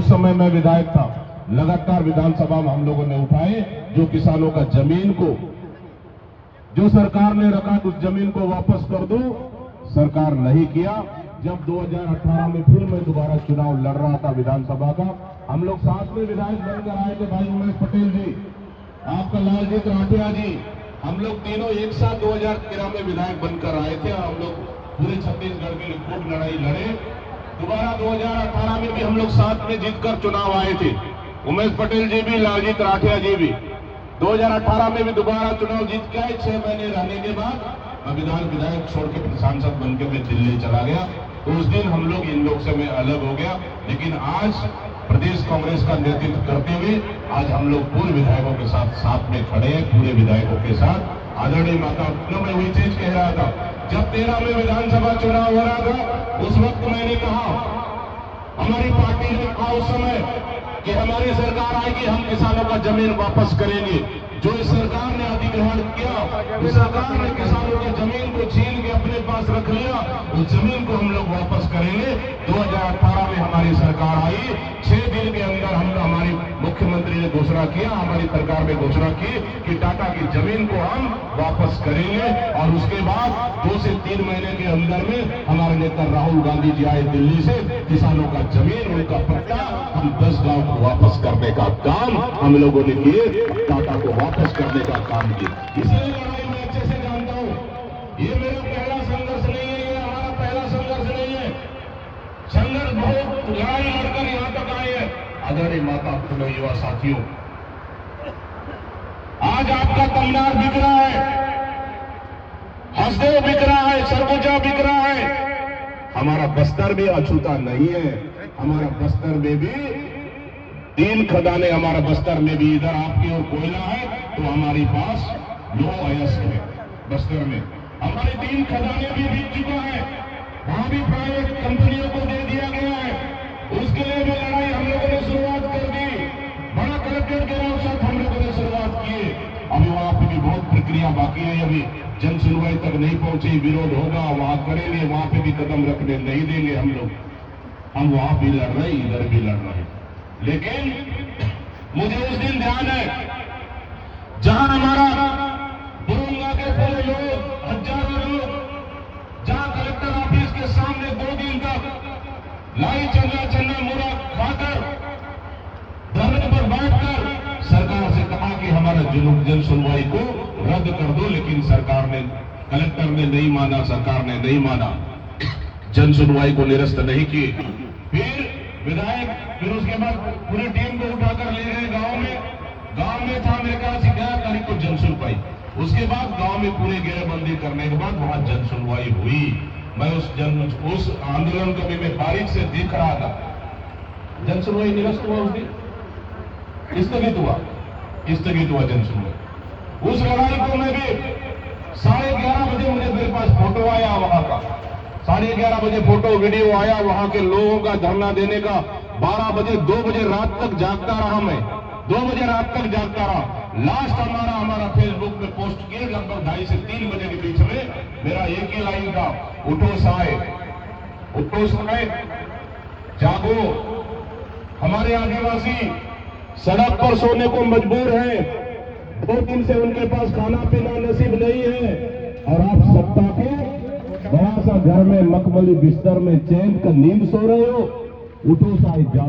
उस समय मैं विधायक था, लगातार विधानसभा में हम लोगों ने उठाए, जो किसानों का जमीन को जो सरकार ने रखा उस जमीन को वापस कर दो, सरकार नहीं किया। जब 2018 में फिर मैं दोबारा चुनाव लड़ रहा था विधानसभा का, हम लोग साथ में विधायक बनकर आए थे, भाई उमेश पटेल जी, आपका लालजीत राठिया जी, हम लोग तीनों एक साथ 2013 में विधायक बनकर आए थे और हम लोग पूरे छत्तीसगढ़ में खूब लड़ाई लड़े। दोबारा 2018 में भी हम लोग साथ में जीतकर चुनाव आए थे, उमेश पटेल जी भी, लालजीत राठिया जी भी। 2018 में भी दोबारा चुनाव जीत के आए। 6 महीने रहने के बाद मैं विधायक छोड़ के सांसद बनकर मैं दिल्ली चला गया। तो उस दिन हम लोग इन लोग से मैं अलग हो गया, लेकिन आज प्रदेश कांग्रेस का नेतृत्व करते हुए आज हम लोग पूर्व विधायकों के साथ में खड़े हैं, पूरे विधायकों के साथ। आदरणीय माता, मैं वही चीज कह रहा था, जब 13 में विधानसभा चुनाव हो रहा था, उस वक्त मैंने कहा, हमारी पार्टी ने कहा उस समय कि हमारी सरकार आएगी, हम किसानों का जमीन वापस करेंगे। जो इस सरकार ने अधिग्रहण किया, इस सरकार ने किसानों की जमीन को छीन के अपने पास रख लिया, उस जमीन को हम लोग वापस करेंगे। 2018 में हमारी सरकार आई, 6 दिन के अंदर हमारी मुख्यमंत्री ने घोषणा किया, हमारी सरकार ने घोषणा की कि टाटा की जमीन को हम वापस करेंगे। और उसके बाद 2 से 3 महीने के अंदर में हमारे नेता राहुल गांधी जी आए दिल्ली से, किसानों का जमीन, उनका पट्टा, हम 10 गांव को वापस करने का काम हम लोगों ने किए, टाटा को वापस करने का काम किया। इसलिए लड़ाई मैं अच्छे से जानता हूं, ये मेरा पहला संघर्ष नहीं है, ये हमारा पहला संघर्ष नहीं है। संघर्ष बहुत लड़ाई लड़कर यहां तक आए हैं। आदरणीय माता, फूलो, युवा साथियों, आज आपका तमनार बिक रहा है, हसदेव बिक रहा है, सरगुजा बिक रहा है। हमारा बस्तर भी अछूता नहीं है, हमारा बस्तर में भी 3 खदानें, हमारा बस्तर में भी, इधर आपकी ओर कोयला है तो हमारे पास लौह अयस्क है। बस्तर में हमारी 3 खदानें भी बिक चुका है, वहां भी प्राइवेट कंपनियों को दे दिया गया है। उसके लिए भी लड़ाई हम लोगों ने शुरुआत कर दी, बड़ा कलेक्टर के साथ हम लोगों ने शुरुआत की। अभी वहां पे भी बहुत प्रक्रिया बाकी है, अभी जन सुनवाई तक नहीं पहुंची, विरोध होगा, वहां करेंगे, वहां पे भी कदम रखने नहीं देंगे हम लोग। हम वहां भी लड़ रहे, इधर भी लड़ रहे। लेकिन मुझे उस दिन ध्यान है, जहां हमारा बुरुंगा के पूरे लोग, हजारों लोग, जहां कलेक्टर ऑफिस के सामने 2 दिन तक लाई चन्ना मुरा खाकर धरने पर बैठकर सरकार से कहा कि हमारा जन सुनवाई को रद्द कर दो, लेकिन सरकार ने, कलेक्टर ने नहीं माना, सरकार ने नहीं माना, जन सुनवाई को निरस्त नहीं की। फिर विधायक, फिर उसके बाद पूरी टीम को उठाकर ले गए गांव में था मेरे ख्याल से 11 तारीख को जन सुनवाई। उसके बाद गांव में पूरे घेरेबंदी करने के बाद वहां जन सुनवाई हुई। मैं उस आंदोलन को भी मैं बारीक से देख रहा था। जन सुनवाई निरस्त हुआ, उस दिन स्थगित हुआ जन सुनवाई। उस लड़ाई को मैं भी 11:30 बजे मेरे पास फोटो आया वहां का, 11:30 बजे फोटो वीडियो आया वहां के लोगों का धरना देने का। 12 बजे 2 बजे रात तक जागता रहा मैं, 2 बजे रात तक जागता रहा। लास्ट हमारा फेसबुक पे पोस्ट किए लगभग 2:30 से 3 बजे के बीच में मेरा एक ही लाइन था, उठो साए, जागो। हमारे आदिवासी सड़क पर सोने को मजबूर हैं, 2 दिन से उनके पास खाना पीना नसीब नहीं है, और आप सत्ता के बड़ा सा घर में मखमली बिस्तर में चैन का नींद सो रहे हो। उठो साए, जागो।